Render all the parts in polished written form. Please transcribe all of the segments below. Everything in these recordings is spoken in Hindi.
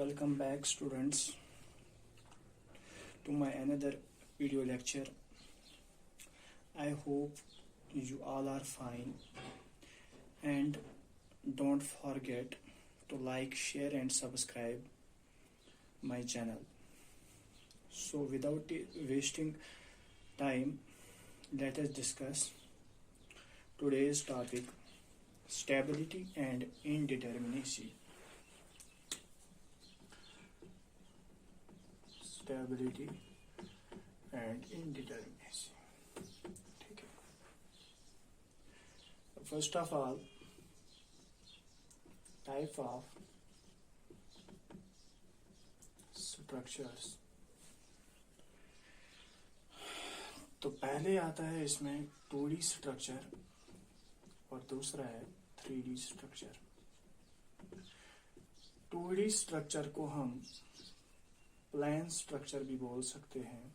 Welcome back, students, to my another video lecture. I hope you all are fine, and don't forget to like, share and subscribe my channel. So without wasting time, let us discuss today's topic: stability and indeterminacy. Stability and indeterminacy. ठीक है. First of all, type of structures. तो पहले आता है इसमें 2D स्ट्रक्चर और दूसरा है 3D स्ट्रक्चर. 2D स्ट्रक्चर को हम प्लान स्ट्रक्चर भी बोल सकते हैं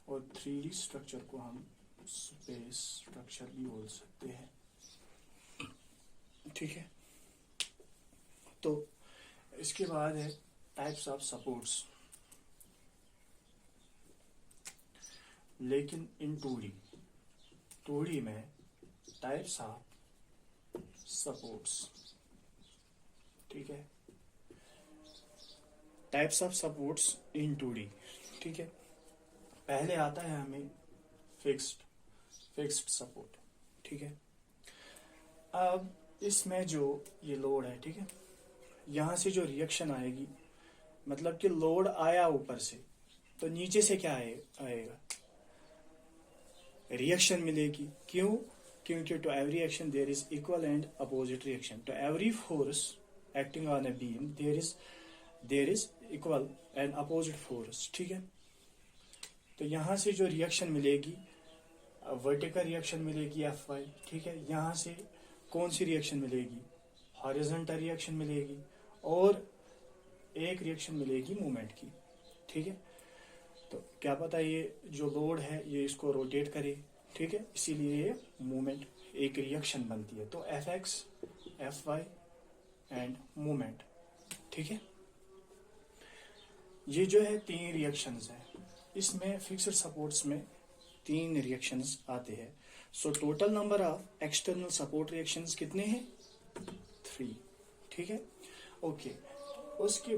और 3D स्ट्रक्चर को हम स्पेस स्ट्रक्चर भी बोल सकते हैं. ठीक है. तो इसके बाद है टाइप्स ऑफ सपोर्ट्स. लेकिन इन 2D में टाइप्स ऑफ सपोर्ट्स. ठीक है. Types of supports in 2D. ठीक है. पहले आता है हमें फिक्स्ड सपोर्ट. ठीक है. अब इसमें जो ये लोड है, ठीक है, यहां से जो रिएक्शन आएगी, मतलब कि लोड आया ऊपर से, तो नीचे से क्या आएगा? रिएक्शन मिलेगी. क्यों? क्योंकि to every action there is equal and opposite reaction. To every force acting on a beam there is equal and opposite force. ठीक है. तो यहां से जो रिएक्शन मिलेगी, वर्टिकल रिएक्शन मिलेगी Fy. ठीक है. यहां से कौन सी रिएक्शन मिलेगी? हॉरिजॉन्टल रिएक्शन मिलेगी और एक रिएक्शन मिलेगी मूवमेंट की. ठीक है. तो क्या पता ये जो लोड है ये इसको रोटेट करे. ठीक है. इसीलिए ये मूवमेंट एक रिएक्शन बनती है. तो Fx, Fy एंड मूवमेंट. ठीक है. ये जो है 3 रिएक्शंस है. इसमें फिक्स्ड सपोर्ट्स में 3 रिएक्शंस आते हैं. So total number of external support reactions कितने हैं? 3. ठीक है. ओके. उसके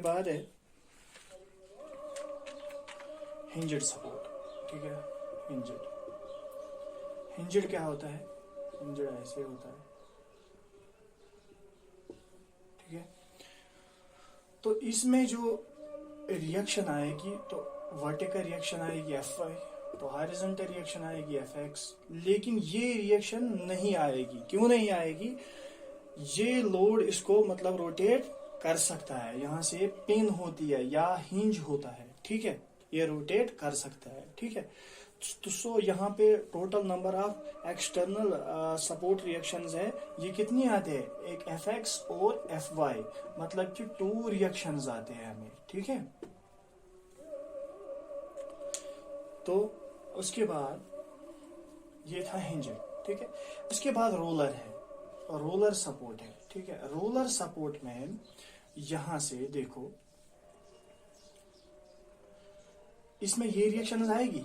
बाद है हिंज्ड सपोर्ट. ठीक है. हिंज्ड क्या होता है? हिंज्ड ऐसे होता है. ठीक है. तो इसमें जो रिएक्शन आएगी, तो वर्टिकल रिएक्शन आएगी Fy, तो हॉरिजॉन्टल रिएक्शन आएगी Fx. लेकिन ये रिएक्शन नहीं आएगी. क्यों नहीं आएगी? ये लोड इसको मतलब रोटेट कर सकता है. यहां से पिन होती है या हिंज होता है. ठीक है. ये रोटेट कर सकता है. ठीक है. तो सो यहाँ पे total number of external support reactions है. ये कितनी आते हैं? एक Fx और Fy, मतलब कि 2 रिएक्शंस आते हैं हमें. ठीक है. तो उसके बाद ये था हिंजर. ठीक है. उसके बाद रोलर है और रोलर सपोर्ट है. ठीक है. रोलर सपोर्ट में यहां से देखो, इसमें ये रिएक्शंस आएगी?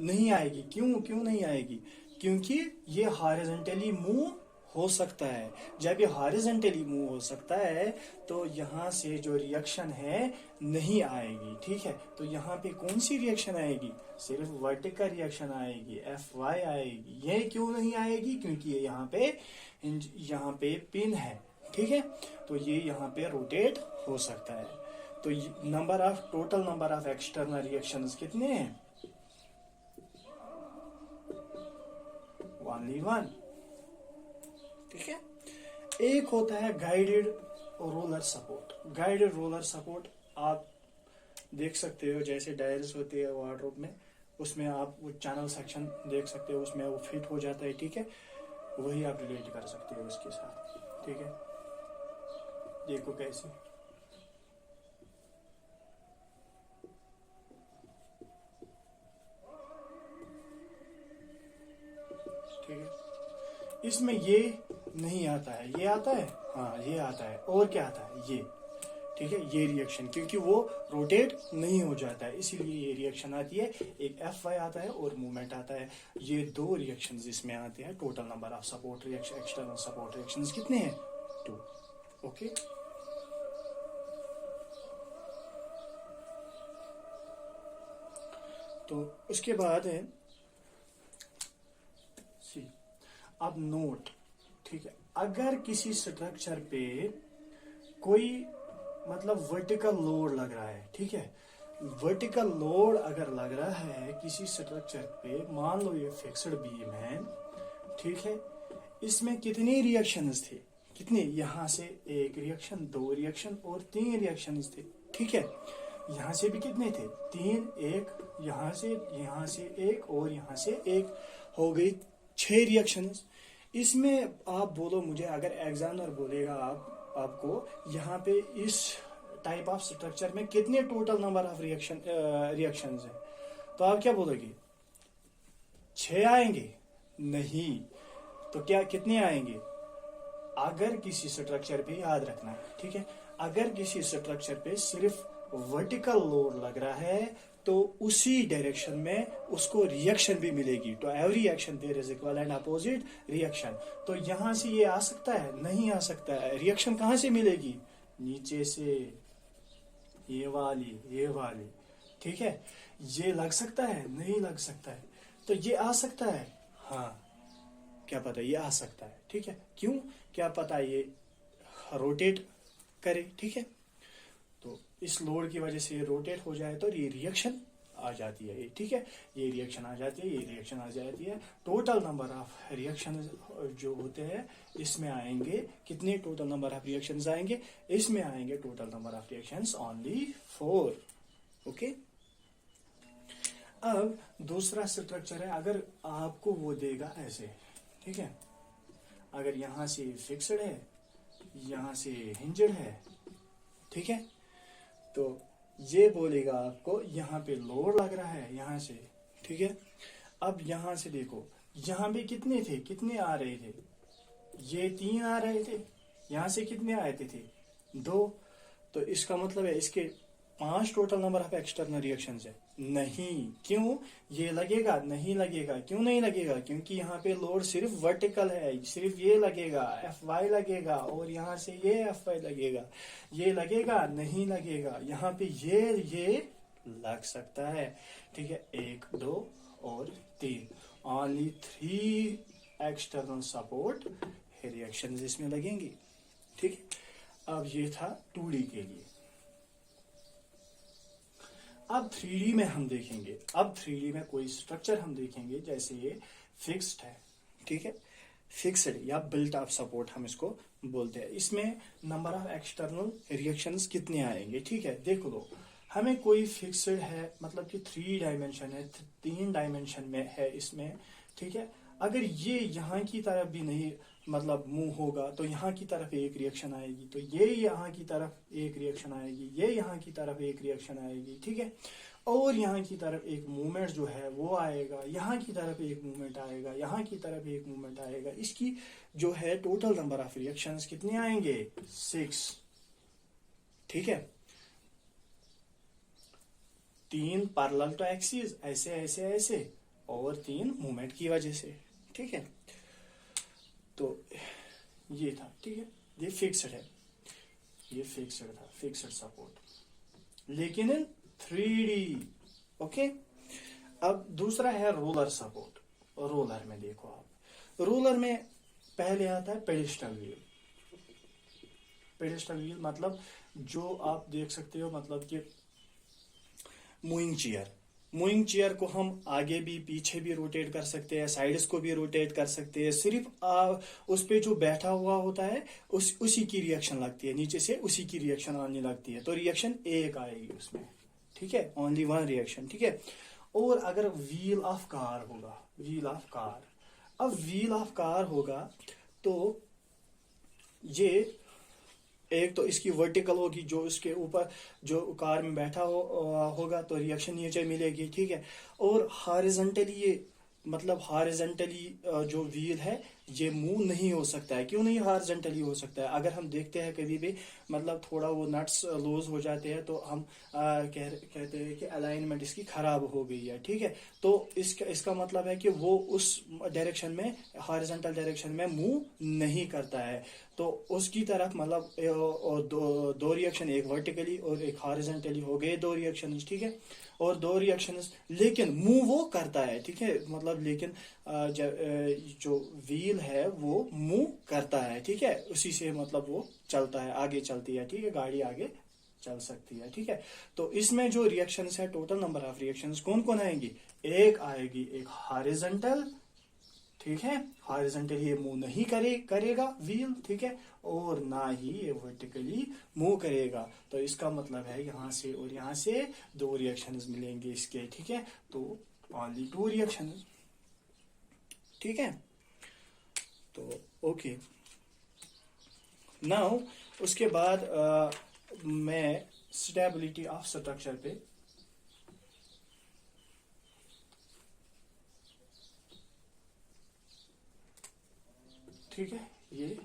नहीं आएगी. क्यों नहीं आएगी? क्योंकि ये हॉरिजॉन्टली मूव हो सकता है. जब ये हॉरिजॉन्टली मूव हो सकता है तो यहां से जो रिएक्शन है नहीं आएगी. ठीक है. तो यहाँ पे कौन सी रिएक्शन आएगी? सिर्फ वर्टिकल रिएक्शन आएगी, Fy आएगी. ये क्यों नहीं आएगी? क्योंकि ये यहाँ पे पिन है. ठीक है. तो ये यहाँ पे रोटेट हो सकता है. तो total number of external reactions कितने हैं? ओनली 1. ठीक है. एक होता है guided roller support. Guided roller support आप देख सकते हो, जैसे डायर्स होती है वार्डरोब में, उसमें आप वो चैनल सेक्शन देख सकते हो, उसमें वो फिट हो जाता है. ठीक है. वही आप रिलेट कर सकते हो उसके साथ. ठीक है. देखो कैसे. इसमें ये नहीं आता है, ये आता है, हाँ ये आता है, और क्या आता है ये, ठीक है, ये रिएक्शन, क्योंकि वो रोटेट नहीं हो जाता है इसीलिए ये रिएक्शन आती है। एक Fy आता है और मूवमेंट आता है। ये दो रिएक्शंस इसमें आते हैं। Total number of support reaction, external support reactions कितने हैं? 2। ओके, तो उसके बाद है सी, अब नोट, ठीक है, अगर किसी स्ट्रक्चर पे कोई मतलब वर्टिकल लोड लग रहा है, ठीक है, वर्टिकल लोड अगर लग रहा है किसी स्ट्रक्चर पे, मान लो ये फिक्स्ड बीम है, ठीक है, इसमें कितनी रिएक्शंस थे? कितने? यहां से एक रिएक्शन, 2 रिएक्शन और 3 रिएक्शंस थे, ठीक है। यहां से भी कितने थे? 3, एक यहां से एक और यहां से एक, हो गई 6 रिएक्शंस। इसमें आप बोलो मुझे, अगर एग्जामिनर बोलेगा आपको यहाँ पे इस टाइप ऑफ स्ट्रक्चर में कितने टोटल नंबर ऑफ रिएक्शंस है, तो आप क्या बोलोगे? 6 आएंगे? नहीं, तो क्या कितने आएंगे? अगर किसी स्ट्रक्चर पे, याद रखना है, ठीक है, अगर किसी स्ट्रक्चर पे सिर्फ वर्टिकल लोड लग रहा है तो उसी डायरेक्शन में उसको रिएक्शन भी मिलेगी। तो every action there is equal and opposite reaction. तो यहां से ये आ सकता है? नहीं आ सकता है। रिएक्शन कहां से मिलेगी? नीचे से, ये वाली, ठीक है। ये लग सकता है? नहीं लग सकता है। तो ये आ सकता है? हाँ, क्या पता ये आ सकता है, ठीक है। क्यों? क्या पता ये रोटेट करे, ठीक है। तो इस लोड की वजह से ये रोटेट हो जाए तो ये रिएक्शन आ जाती है, ठीक है, ये रिएक्शन आ जाती है, ये रिएक्शन आ जाती है। टोटल नंबर ऑफ रिएक्शन जो होते हैं इसमें आएंगे कितने? टोटल नंबर ऑफ रिएक्शंस आएंगे, इसमें आएंगे total number of reactions only 4। Okay, अब दूसरा स्ट्रक्चर है, अगर आपको वो देगा ऐसे, ठीक है, अगर यहां से फिक्स्ड है, यहां से हिंजड है, ठीक है, तो ये बोलेगा आपको यहाँ पे लोड लग रहा है यहां से, ठीक है। अब यहां से देखो, यहां पे कितने थे, कितने आ रहे थे? ये 3 आ रहे थे। यहां से कितने आए थे? 2। तो इसका मतलब है इसके 5 total number of external reactions है। नहीं, क्यों? ये लगेगा? नहीं लगेगा। क्यों नहीं लगेगा? क्योंकि यहाँ पे लोड सिर्फ वर्टिकल है, सिर्फ ये लगेगा, Fy लगेगा, और यहाँ से ये Fy लगेगा। ये लगेगा? नहीं लगेगा। यहाँ पे ये लग सकता है, ठीक है। 1, 2 और 3, ओनली 3 एक्सटर्नल सपोर्ट रिएक्शंस इसमें लगेंगी, ठीक है। अब ये था 2D के लिए। अब 3D में हम देखेंगे, अब 3D में कोई स्ट्रक्चर हम देखेंगे, जैसे ये फिक्स्ड है, ठीक है, फिक्स्ड या बिल्ट अप सपोर्ट हम इसको बोलते हैं। इसमें नंबर ऑफ एक्सटर्नल रिएक्शंस कितने आएंगे, ठीक है। देखो लो, हमें कोई फिक्स्ड है, मतलब कि 3 डायमेंशन है, 3 डायमेंशन में है इसमें, ठीक है। अगर ये यहाँ की तरफ भी नहीं मतलब मूव होगा तो यहाँ की तरफ एक रिएक्शन आएगी, तो ये यहाँ की तरफ एक रिएक्शन आएगी, ये यहाँ की तरफ एक रिएक्शन आएगी, ठीक है। और यहाँ की तरफ एक मूवमेंट जो है वो आएगा, यहाँ की तरफ एक मूवमेंट आएगा, यहाँ की तरफ एक मूवमेंट आएगा। इसकी जो है टोटल नंबर ऑफ रिएक्शंस कितने आएंगे? 6, ठीक है। 3 पैरेलल टू एक्सिस, ऐसे ऐसे ऐसे, और 3 मूवमेंट की वजह से, ठीक है। तो ये था, ठीक है, ये फिक्स्ड है, ये फिक्स्ड था, फिक्स्ड सपोर्ट, लेकिन इन 3D। ओके, अब दूसरा है रोलर सपोर्ट। रोलर में देखो आप, रोलर में पहले आता है पेडिस्टल व्हील। पेडिस्टल व्हील मतलब जो आप देख सकते हो, मतलब कि मूविंग चेयर। मूविंग चेयर को हम आगे भी पीछे भी रोटेट कर सकते हैं, साइड्स को भी रोटेट कर सकते हैं। सिर्फ उस पे जो बैठा हुआ होता है उसी की रिएक्शन लगती है, नीचे से उसी की रिएक्शन आने लगती है, तो रिएक्शन एक आएगी उसमें, ठीक है, ओनली 1 रिएक्शन, ठीक है। और अगर व्हील ऑफ कार होगा, व्हील ऑफ कार, अब व्हील ऑफ कार होगा तो ये एक तो इसकी वर्टिकल होगी, जो इसके ऊपर जो कार में बैठा होगा तो रिएक्शन नीचे मिलेगी, ठीक है। और हॉरिजॉन्टली ये मतलब हॉरिजॉन्टली जो व्हील है ये मूव नहीं हो सकता है। क्यों नहीं हॉरिजॉन्टली हो सकता है? अगर हम देखते हैं कभी भी मतलब थोड़ा वो नट्स लूज हो जाते हैं तो हम कहते हैं कि अलाइनमेंट इसकी खराब हो गई है, ठीक है। तो इसका मतलब है कि वो उस डायरेक्शन में, हॉरिजॉन्टल डायरेक्शन में मूव नहीं करता है। तो उसकी तरफ मतलब दो रिएक्शन, एक वर्टिकली और एक हॉरिजॉन्टली हो गए, दो रिएक्शन, ठीक है। और दो रिएक्शंस, लेकिन मूव वो करता है, ठीक है। मतलब लेकिन जो व्हील है वो मूव करता है, ठीक है। उसी से मतलब वो चलता है, आगे चलती है, ठीक है, गाड़ी आगे चल सकती है, ठीक है। तो इसमें जो रिएक्शंस है, टोटल नंबर ऑफ रिएक्शंस कौन कौन आएंगी? एक आएगी एक हॉरिजॉन्टल, ठीक है, हॉरिजॉन्टली ये मूव नहीं करेगा व्हील, ठीक है, और ना ही ये वर्टिकली मूव करेगा। तो इसका मतलब है यहाँ से और यहाँ से दो रिएक्शंस मिलेंगे इसके, ठीक है। तो ओनली टू रिएक्शंस, ठीक है। तो ओके, नाउ उसके बाद मैं स्टेबिलिटी ऑफ स्ट्रक्चर पे ठीक है, ये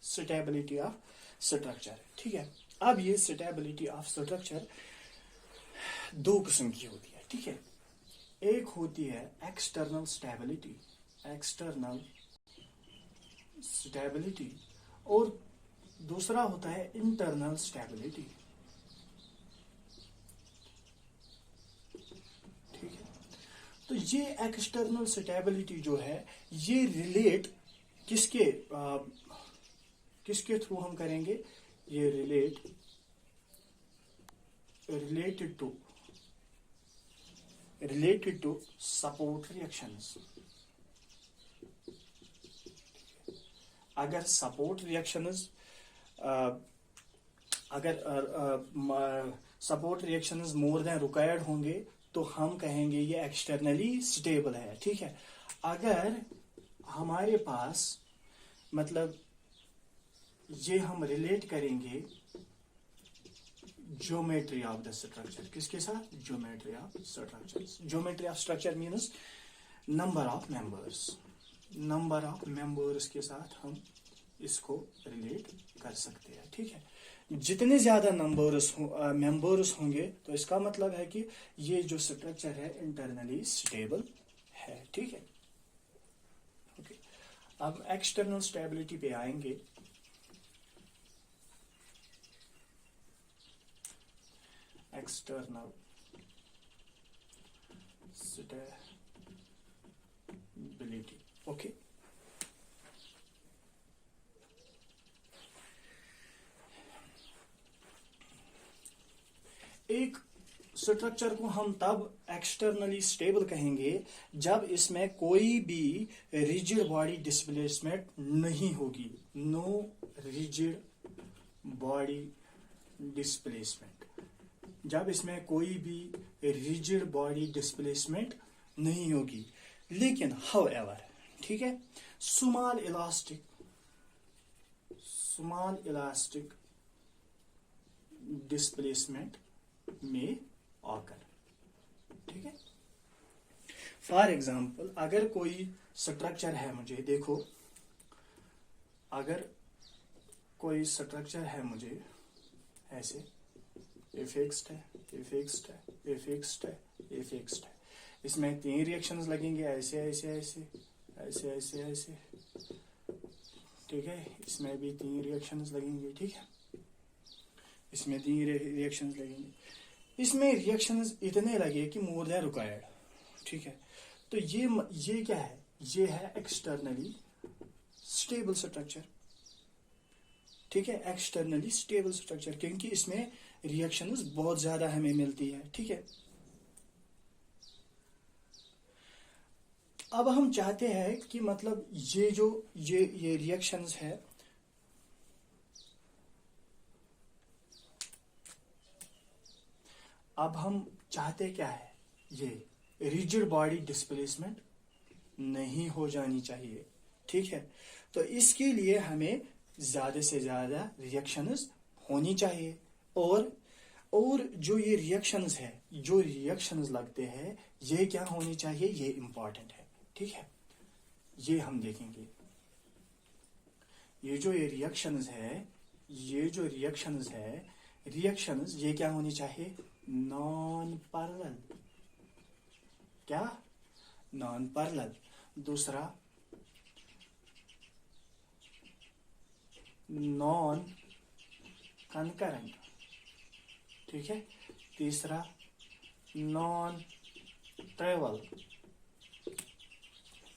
स्टेबिलिटी ऑफ स्ट्रक्चर, ठीक है। अब ये स्टेबिलिटी ऑफ स्ट्रक्चर दो किस्म की होती है, ठीक है। एक होती है एक्सटर्नल स्टेबिलिटी, एक्सटर्नल स्टेबिलिटी, और दूसरा होता है इंटरनल स्टेबिलिटी, ठीक है। तो ये एक्सटर्नल स्टेबिलिटी जो है ये रिलेट किसके किसके थ्रू हम करेंगे? ये रिलेटेड टू सपोर्ट रिएक्शंस। अगर सपोर्ट रिएक्शंस अगर support reactions more than required होंगे तो हम कहेंगे ये एक्सटर्नली स्टेबल है, ठीक है। अगर हमारे पास मतलब ये हम रिलेट करेंगे ज्योमेट्री ऑफ द स्ट्रक्चर, किसके साथ? Geometry of structure. Geometry of structure means number of members, number of members के साथ हम इसको रिलेट कर सकते हैं, ठीक है। जितने ज्यादा मेंबर्स होंगे तो इसका मतलब है कि ये जो स्ट्रक्चर है इंटरनली स्टेबल है, ठीक है। ओके, अब एक्सटर्नल स्टेबिलिटी पे आएंगे। External stability, okay. एक स्ट्रक्चर को हम तब एक्सटर्नली स्टेबल कहेंगे जब इसमें कोई भी रिजिड बॉडी डिस्प्लेसमेंट नहीं होगी। नो रिजिड बॉडी डिस्प्लेसमेंट, जब इसमें कोई भी रिजिड बॉडी डिस्प्लेसमेंट नहीं होगी। लेकिन हाउएवर, ठीक है, स्मॉल इलास्टिक डिस्प्लेसमेंट में ऑकर, ठीक है। फॉर एग्जाम्पल अगर कोई स्ट्रक्चर है, मुझे देखो, अगर कोई स्ट्रक्चर है मुझे ऐसे, ये फिक्स्ड है, ये फिक्स्ड है, ये फिक्स्ड है, ये फिक्स्ड है। इसमें तीन रिएक्शंस लगेंगे, ऐसे ऐसे ऐसे ऐसे ऐसे ऐसे, ठीक है। इसमें भी तीन रिएक्शंस लगेंगे, ठीक है। इसमें तीन रिएक्शंस लगेंगे। इसमें रिएक्शंस इतने लगे कि मोर देन रिक्वायर्ड, ठीक है। तो ये क्या है? ये है एक्सटर्नली स्टेबल स्ट्रक्चर, ठीक है। एक्सटर्नली स्टेबल स्ट्रक्चर क्योंकि इसमें रिएक्शंस बहुत ज्यादा हमें मिलती है, ठीक है। अब हम चाहते हैं कि मतलब ये जो ये रिएक्शंस है, अब हम चाहते क्या है? ये रिजिड बॉडी डिस्प्लेसमेंट नहीं हो जानी चाहिए, ठीक है। तो इसके लिए हमें ज्यादा से ज्यादा रिएक्शंस होनी चाहिए, और जो ये रिएक्शंस है, जो रिएक्शंस लगते हैं, ये क्या होनी चाहिए? ये इंपॉर्टेंट है, ठीक है। ये हम देखेंगे। ये जो रिएक्शंस है रिएक्शंस ये क्या होनी चाहिए, नॉन पैरेलल, क्या, नॉन पैरेलल। दूसरा नॉन कंकरेंट, ठीक है। तीसरा नॉन ट्रेवल,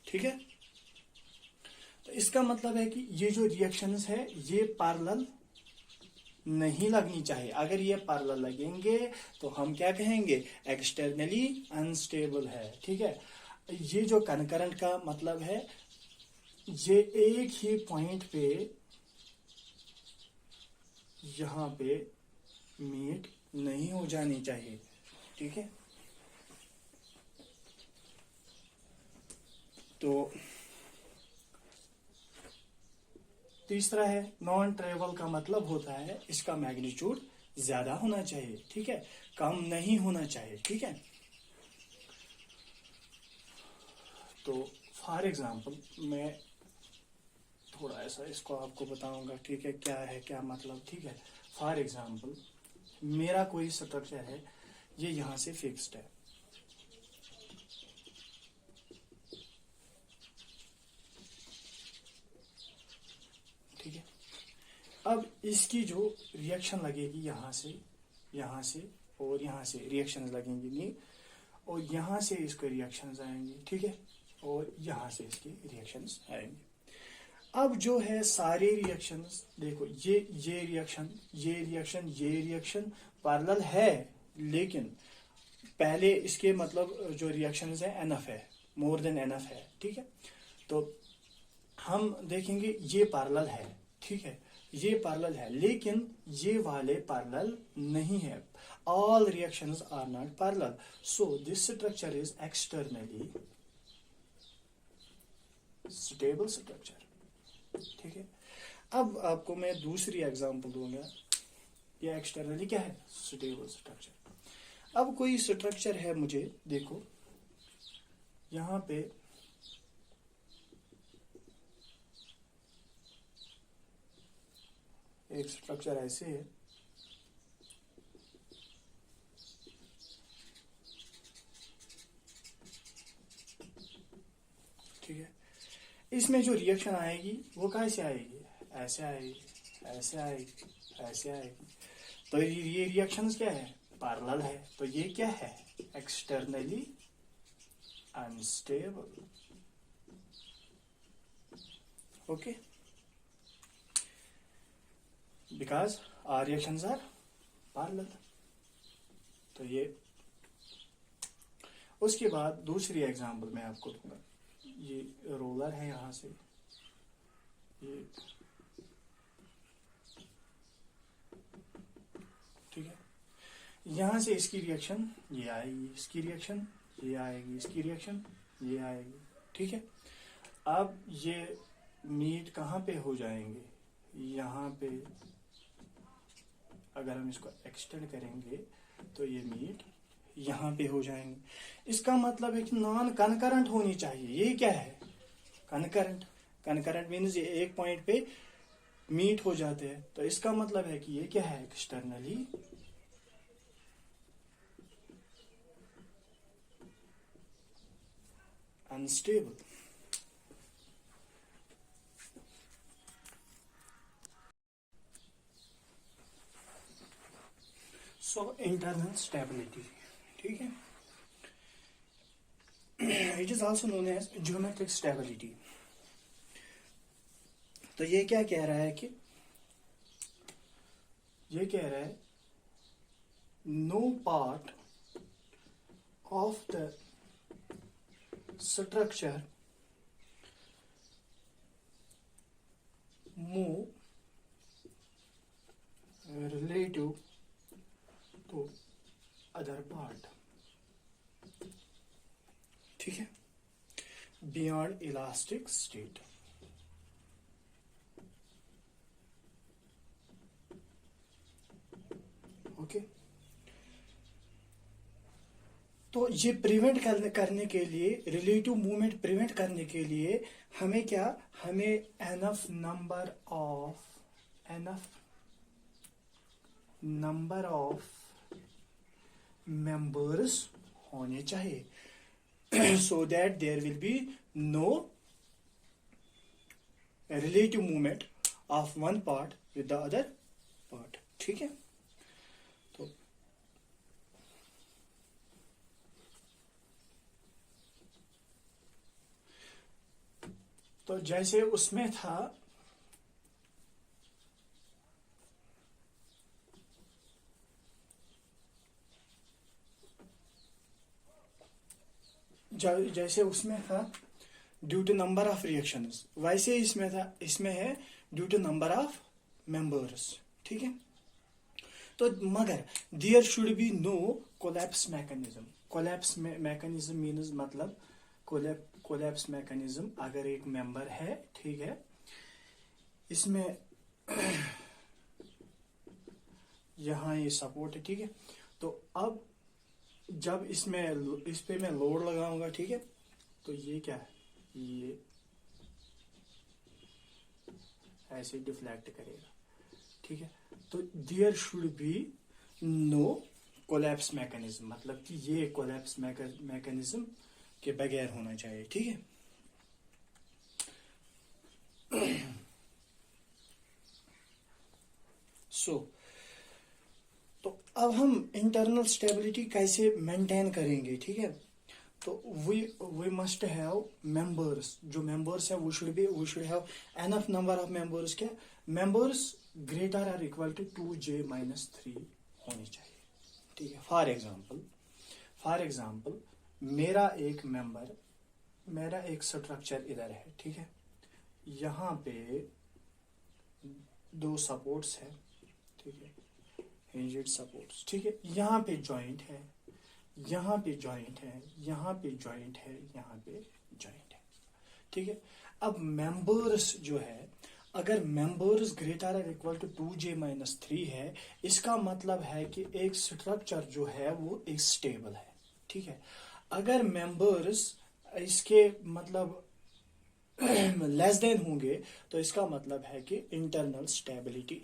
ठीक है। तो इसका मतलब है कि ये जो रिएक्शंस है ये पैरेलल नहीं लगनी चाहिए। अगर ये पैरेलल लगेंगे तो हम क्या कहेंगे, एक्सटर्नली अनस्टेबल है, ठीक है। ये जो कनकरेंट का मतलब है ये एक ही पॉइंट पे यहां पे मीट नहीं हो जानी चाहिए, ठीक है। तो तीसरा है नॉन ट्रेवल का मतलब होता है इसका मैग्नीट्यूड ज्यादा होना चाहिए, ठीक है, कम नहीं होना चाहिए, ठीक है। तो फॉर एग्जांपल मैं थोड़ा ऐसा इसको आपको बताऊंगा, ठीक है, क्या है क्या मतलब, ठीक है। फॉर एग्जांपल मेरा कोई स्ट्रक्चर है, ये यहां से फिक्स्ड है, ठीक है। अब इसकी जो रिएक्शन लगेगी यहां से और यहां से रिएक्शन लगेंगी नहीं, और यहां से इसके रिएक्शंस आएंगे, ठीक है, और यहां से इसके रिएक्शंस आएंगे। अब जो है सारे रिएक्शंस देखो, ये रिएक्शन पैरेलल है, लेकिन पहले इसके मतलब जो रिएक्शंस है एनफ है, मोर देन एनफ है, ठीक है। तो हम देखेंगे ये पैरेलल है, ठीक है, ये पैरेलल है, लेकिन ये वाले पैरेलल नहीं है। All reactions are not parallel, so this structure is externally stable structure, ठीक है। अब आपको मैं दूसरी एग्जांपल दूंगा, ये एक्सटर्नली क्या है, स्टेबल स्ट्रक्चर। अब कोई स्ट्रक्चर है, मुझे देखो यहां पे एक स्ट्रक्चर ऐसे है, ठीक है। इसमें जो रिएक्शन आएगी वो कैसे आएगी, ऐसे आएगी, ऐसे आएगी, ऐसे आएगी। तो ये रिएक्शंस क्या है, पैरेलल है, तो ये क्या है, externally unstable, okay, because our reactions are parallel. तो ये, उसके बाद दूसरी एग्जांपल मैं आपको दूंगा, ये रोलर है यहां से, ये, ठीक है, यहां से इसकी रिएक्शन ये आएगी, इसकी रिएक्शन ये आएगी, इसकी रिएक्शन ये आएगी, ठीक है। अब ये मीट कहाँ पे हो जाएंगे, यहाँ पे, अगर हम इसको एक्सटेंड करेंगे तो ये मीट यहाँ पे हो जाएंगे। इसका मतलब है कि नॉन कनकरेंट होनी चाहिए। ये क्या है, कनकरेंट। कनकरेंट मीन्स ये एक पॉइंट पे मीट हो जाते हैं, तो इसका मतलब है कि ये क्या है, externally unstable. So internal stability, ठीक है, it is also known as geometric stability. तो ये क्या कह रहा है कि, ये कह रहा है no part of the structure move relative to other part, ठीक है, beyond elastic state, ओके। तो ये प्रिवेंट करने के लिए, रिलेटिव मूवमेंट प्रिवेंट करने के लिए हमें क्या, हमें एनफ नंबर ऑफ मेंबर्स होने चाहिए so that there will be no relative movement of one part with the other part. ठीक है, तो जैसे उसमें था जैसे उसमें था due to number of reactions, वैसे इसमें था, इसमें है due to number of members. ठीक है, तो मगर there should be no collapse mechanism. Collapse mechanism means मतलब कोलैप्स मैकेनिज्म, अगर एक मेंबर है, ठीक है, इसमें यहां ये सपोर्ट है, ठीक है, तो अब जब इसमें इस पे मैं लोड लगाऊंगा, ठीक है, तो ये क्या है, ये ऐसे डिफ्लेक्ट करेगा। ठीक है, तो there should be no collapse mechanism, मतलब कि ये कोलैप्स मैकेनिज्म के बगैर होना चाहिए। ठीक है, तो अब हम इंटरनल स्टेबिलिटी कैसे मेंटेन करेंगे। ठीक है, तो वी मस्ट हैव मेंबर्स, जो मेंबर्स है we should have enough number of members. क्या, members greater or equal to 2j-3 होनी चाहिए। ठीक है, फॉर एग्जाम्पल मेरा एक स्ट्रक्चर इधर है, ठीक है, यहाँ पे 2 सपोर्ट्स है, ठीक है, हिंज्ड सपोर्ट्स। ठीक है, यहाँ पे जॉइंट है, यहाँ पे जॉइंट है, यहाँ पे जॉइंट है, यहाँ पे जॉइंट है। ठीक है, अब मेंबर्स जो है, अगर members greater or equal to 2j-3 है, इसका मतलब है कि एक स्ट्रक्चर जो है वो एक स्टेबल है। ठीक है, अगर मेंबर्स इसके मतलब लेस देन होंगे, तो इसका मतलब है कि इंटरनल स्टेबिलिटी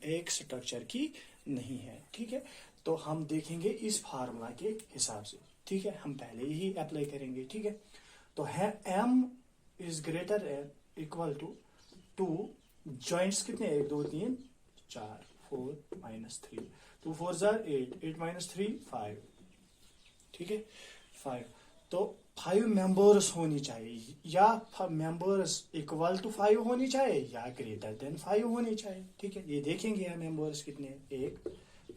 एक स्ट्रक्चर की नहीं है। ठीक है, तो हम देखेंगे इस फार्मूला के हिसाब से। ठीक है, हम पहले ही अप्लाई करेंगे। ठीक है, तो है m is greater equal to 2 joints कितने, 1 2 3 4 4 -3, 2 4 8 8 -3 5। ठीक है, 5, तो 5 मेंबर्स होनी चाहिए, या मेंबर्स इक्वल टू 5 होनी चाहिए या ग्रेटर देन 5 होनी चाहिए। ठीक है, ये देखेंगे हम मेंबर्स कितने, 1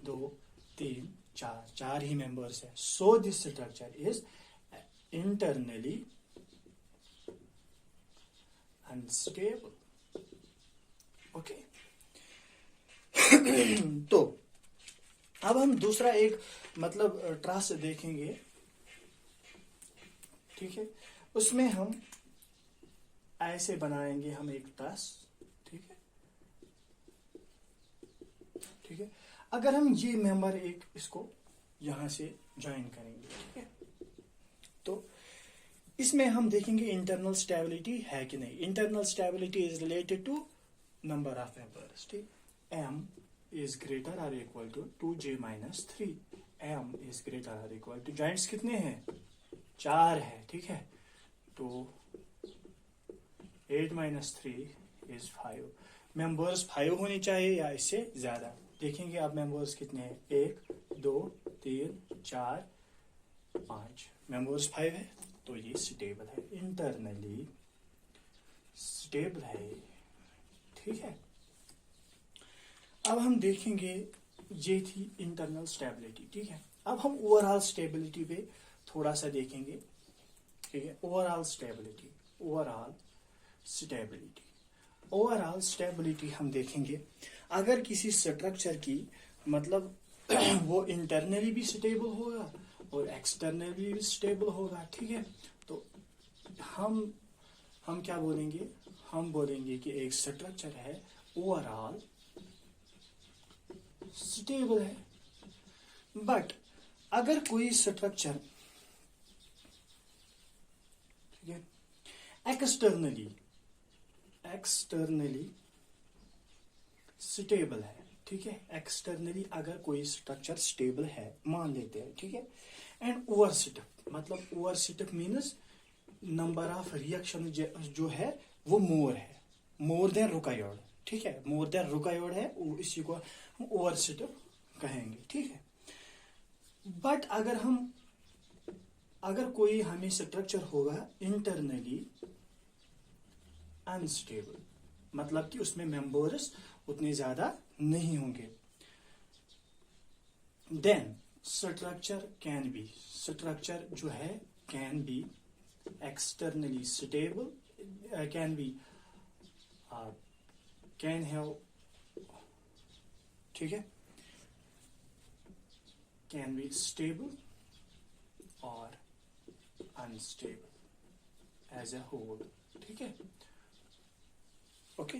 2 3 4 ही मेंबर्स है। सो this structure is internally unstable. Okay, तो अब हम दूसरा एक मतलब ट्रस देखेंगे। ठीक है, उसमें हम ऐसे बनाएंगे हम एक ट्रस। ठीक है, ठीक है, अगर हम ये मेंबर एक इसको यहां से ज्वाइन करेंगे, ठीक है, तो इसमें हम देखेंगे इंटरनल स्टेबिलिटी है कि नहीं। Internal stability is related to number of members. ठीक, m is greater or equal to 2j-3, m is greater or equal to, joints कितने हैं, 4 है। ठीक है, तो 8 -3 इज 5। मेंबर्स 5 होनी चाहिए या इससे ज्यादा। देखेंगे आप मेंबर्स कितने हैं, 1 2 3 4 5, मेंबर्स 5 है, तो ये स्टेबल है, इंटरनली स्टेबल है। ठीक है, अब हम देखेंगे, ये थी इंटरनल स्टेबिलिटी। ठीक है, अब हम ओवरऑल स्टेबिलिटी पे थोड़ा सा देखेंगे। ठीक है, ओवरऑल स्टेबिलिटी हम देखेंगे। अगर किसी स्ट्रक्चर की मतलब वो इंटरनली भी स्टेबल होगा और एक्सटर्नली भी स्टेबल होगा। ठीक है, तो हम क्या बोलेंगे, हम बोलेंगे कि एक स्ट्रक्चर है ओवरऑल स्टेबल है। बट अगर कोई स्ट्रक्चर एक्सटर्नली स्टेबल है, ठीक है। एक्सटर्नली अगर कोई स्ट्रक्चर स्टेबल है मान लेते हैं, ठीक है। एंड ओवरसिटिफ, मतलब ओवरसिटिफ मीन्स नंबर ऑफ रिएक्शन जो है वो मोर है, मोर देन रिक्वायर्ड, ठीक है, मोर देन रिक्वायर्ड है, इसी को हम ओवरसिटिफ कहेंगे, ठीक है। बट अगर कोई हमें स्ट्रक्चर होगा इंटरनली अनस्टेबल, मतलब कि उसमें मेंबर्स उतने ज्यादा नहीं होंगे, देन स्ट्रक्चर जो है can be externally stable, can have, ठीक है, कैन बी स्टेबल और अनस्टेबल एज ए होल, ठीक है, ओके।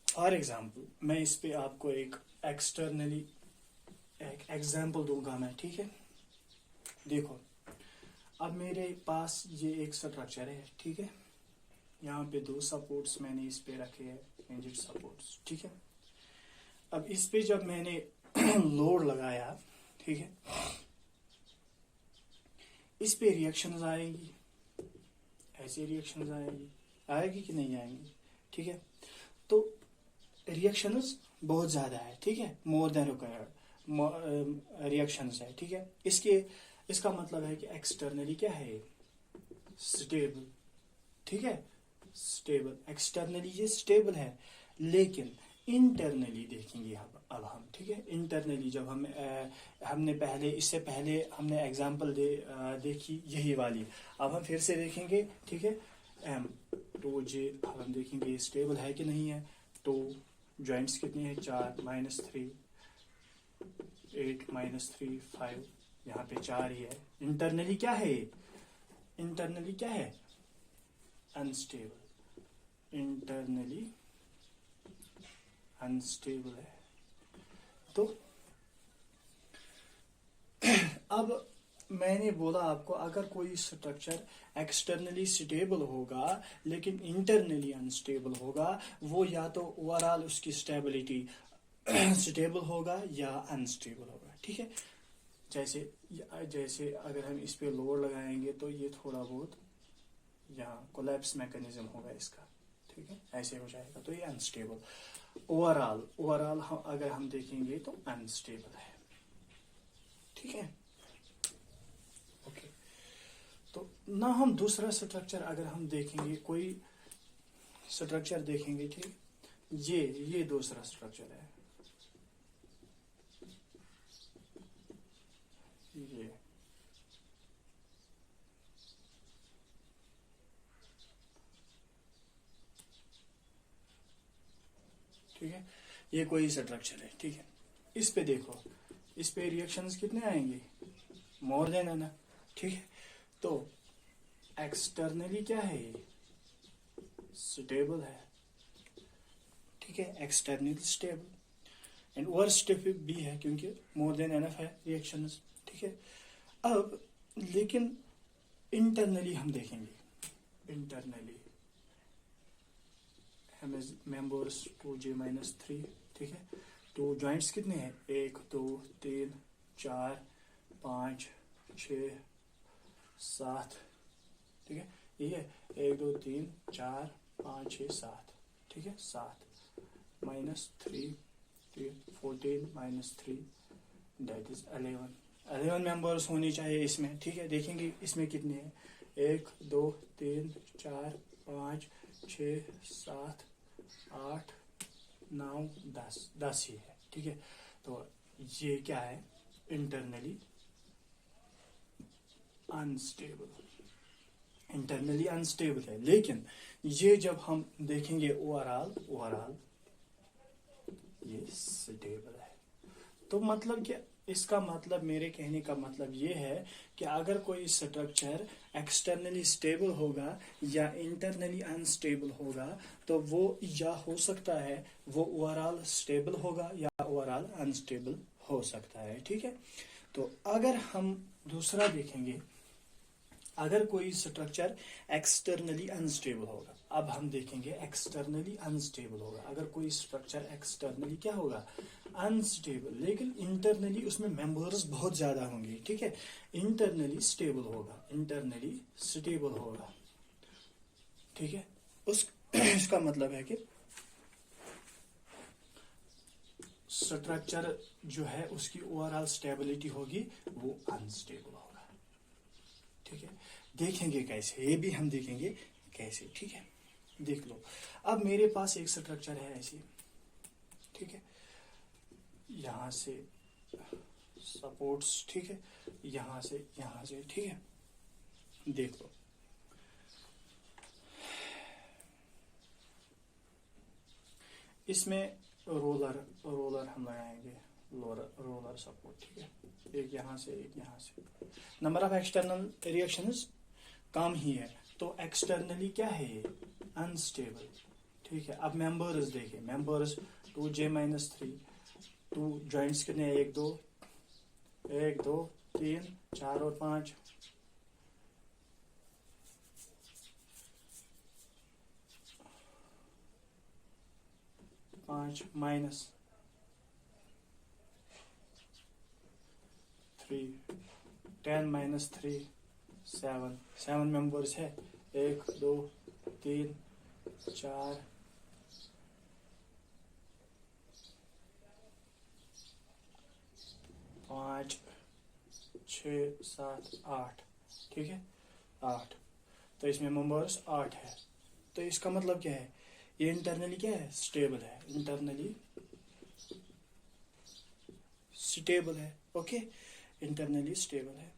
फॉर एग्जाम्पल मैं इस पे आपको एक एग्जाम्पल दूंगा मैं, ठीक है। देखो अब मेरे पास ये एक स्ट्रक्चर है, ठीक है, यहाँ पे 2 सपोर्ट्स मैंने इस पे रखे हैं, रिजिड सपोर्ट्स, ठीक है। अब इस पे जब मैंने लोड लगाया, ठीक है, इस पे रिएक्शंस आएंगी, ऐसी रिएक्शंस आएगी कि नहीं आएंगी, ठीक है। तो रिएक्शंस बहुत ज्यादा है, ठीक है, मोर देन रिक्वायर्ड रिएक्शंस है, ठीक है। इसका मतलब है कि एक्सटर्नली क्या है, स्टेबल, ठीक है, स्टेबल, एक्सटर्नली ये स्टेबल है, लेकिन इंटरनली देखेंगे अब हम, ठीक है। इंटरनली जब हमने इससे पहले हमने एग्जांपल देखी यही वाली, अब हम फिर से देखेंगे, ठीक है। एम तो जे अब हम देखेंगे स्टेबल है कि नहीं है। तो जॉइंट्स कितने हैं, 4 -3 8 -3 5, यहाँ पे 4 ही है। इंटरनली क्या है, अनस्टेबल, इंटरनली अनस्टेबल है। तो अब मैंने बोला आपको अगर कोई स्ट्रक्चर एक्सटर्नली स्टेबल होगा लेकिन इंटरनली अनस्टेबल होगा, वो या तो ओवरऑल उसकी स्टेबिलिटी स्टेबल होगा या अनस्टेबल होगा, ठीक है। जैसे अगर हम इस पे लोड लगाएंगे तो ये थोड़ा बहुत यहाँ कोलैप्स मैकेनिज्म होगा इसका, ठीक है, ऐसे हो जाएगा, तो ये अनस्टेबल। ओवरऑल अगर हम देखेंगे तो अनस्टेबल है, ठीक है, ओके। तो ना हम दूसरा स्ट्रक्चर अगर हम देखेंगे, कोई स्ट्रक्चर देखेंगे, ठीक, ये दूसरा स्ट्रक्चर है, ये ठीक है, ये कोई स्ट्रक्चर है, ठीक है। इस पे देखो, इस पे रिएक्शंस कितने आएंगे, मोर देन है ना, ठीक है। तो एक्सटर्नली क्या है, स्टेबल है, ठीक है, externally stable and over stable भी है क्योंकि मोर देन एनफ है रिएक्शंस, ठीक है। अब लेकिन इंटरनली हम देखेंगे, इंटरनली मेंबर्स 2j -3, ठीक है। तो जॉइंट्स कितने हैं, 1 2 3 4 5 6 7, ठीक है, ये 1 2 3 4 5 6 7, ठीक है, 7 -3 14 -3 दैट इज 11 मेंबर्स होनी चाहिए इसमें, ठीक है। देखेंगे इसमें कितने हैं, 1 2 3 4 5 6 7 8 9 10 ही है, ठीक है। तो ये क्या है, इंटरनली अनस्टेबल है। लेकिन ये जब हम देखेंगे ओवरऑल ये स्टेबल है। तो मतलब क्या, इसका मतलब, मेरे कहने का मतलब ये है कि अगर कोई स्ट्रक्चर एक्सटर्नली स्टेबल होगा या इंटरनली अनस्टेबल होगा तो वो या हो सकता है वो ओवरऑल स्टेबल होगा या ओवरऑल अनस्टेबल हो सकता है, ठीक है। तो अगर हम दूसरा देखेंगे, अगर कोई स्ट्रक्चर एक्सटर्नली अनस्टेबल होगा, अब हम देखेंगे एक्सटर्नली अनस्टेबल होगा, अगर कोई स्ट्रक्चर एक्सटर्नली क्या होगा, अनस्टेबल, लेकिन इंटरनली उसमें मेंबर्स बहुत ज्यादा होंगे, ठीक है, इंटरनली स्टेबल होगा, इंटरनली स्टेबल होगा, ठीक है, उस इसका मतलब है कि स्ट्रक्चर जो है उसकी ओवरऑल स्टेबिलिटी होगी, वो अनस्टेबल होगा, ठीक है। देखेंगे कैसे, ये भी हम देखेंगे कैसे, ठीक है। देख लो, अब मेरे पास एक स्ट्रक्चर है ऐसी, ठीक है, यहां से सपोर्ट्स, ठीक है, यहां से, ठीक है। देख लो, इसमें रोलर हम लगाएंगे, रोलर सपोर्ट, ठीक है, एक यहाँ से, एक यहाँ से। नंबर ऑफ एक्सटर्नल रिएक्शंस कम ही है, तो एक्सटर्नली क्या है ये, अनस्टेबल, ठीक है। अब मेंबर्स देखें, मेंबर्स 2J-3, 2 जॉइंट्स कितने, 1 2 3 4 और 5, 5 माइनस 3, 10 माइनस 3 7 मेंबर्स है, 1 2 3 4 5 6 7 8, ठीक है, 8, तो इसमें मेंबर्स 8 है, तो इसका मतलब क्या है, ये इंटरनली क्या है, स्टेबल है, इंटरनली स्टेबल है, ओके, इंटरनली स्टेबल है।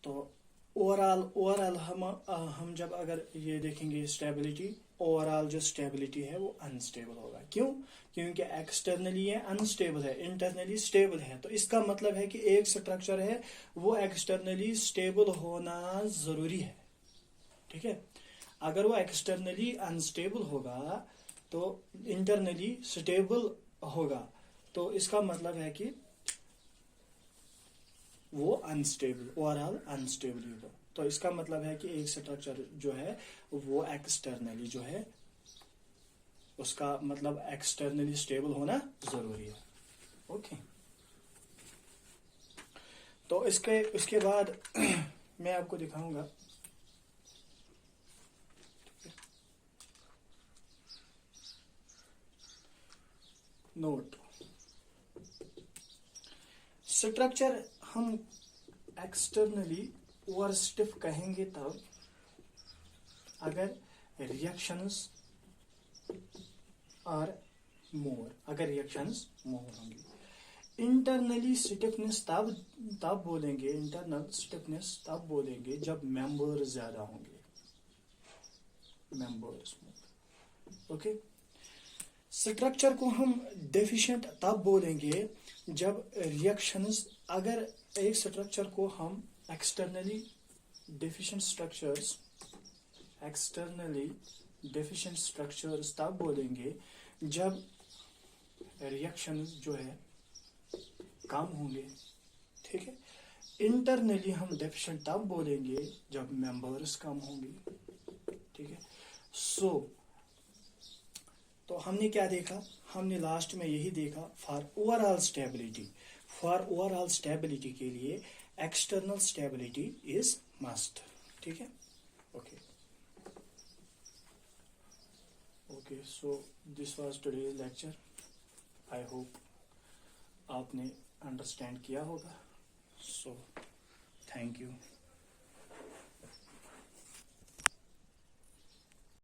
तो ओवरऑल हम जब अगर ये देखेंगे स्टेबिलिटी, ओवरऑल जो स्टेबिलिटी है वो अनस्टेबल होगा, क्यों, क्योंकि एक्सटर्नली ये अनस्टेबल है, इंटरनली स्टेबल है, तो इसका मतलब है कि एक स्ट्रक्चर है वो एक्सटर्नली स्टेबल होना जरूरी है, ठीक है। अगर वो एक्सटर्नली अनस्टेबल होगा तो इंटरनली स्टेबल होगा, तो इसका मतलब है कि वो अनस्टेबल, ओवरऑल अनस्टेबल होगा, तो इसका मतलब है कि एक स्ट्रक्चर जो है वो एक्सटर्नली जो है उसका मतलब एक्सटर्नली स्टेबल होना जरूरी है, ओके। तो उसके बाद मैं आपको दिखाऊंगा, नोट, स्ट्रक्चर हम एक्सटर्नली ओवर स्टिफ कहेंगे तब अगर रिएक्शंस आर मोर, अगर रिएक्शंस मोर होंगी। इंटरनली स्टिफनेस तब बोलेंगे, इंटरनल स्टिफनेस तब बोलेंगे जब मेंबर ज्यादा होंगे, मेंबर्स, ओके। स्ट्रक्चर को हम डेफिशिएंट तब बोलेंगे जब रिएक्शंस, अगर एक स्ट्रक्चर को हम एक्सटर्नली डेफिशिएंट स्ट्रक्चर्स तब बोलेंगे जब रिएक्शंस जो है कम होंगे, ठीक है। इंटरनली हम डेफिशिएंट तब बोलेंगे जब मेंबर्स कम होंगे, ठीक है। तो हमने क्या देखा, हमने लास्ट में यही देखा, फॉर ओवरऑल स्टेबिलिटी के लिए एक्सटर्नल स्टेबिलिटी इज मस्ट, ठीक है, okay. So this was today's lecture, I hope आपने अंडरस्टैंड किया होगा, सो थैंक यू।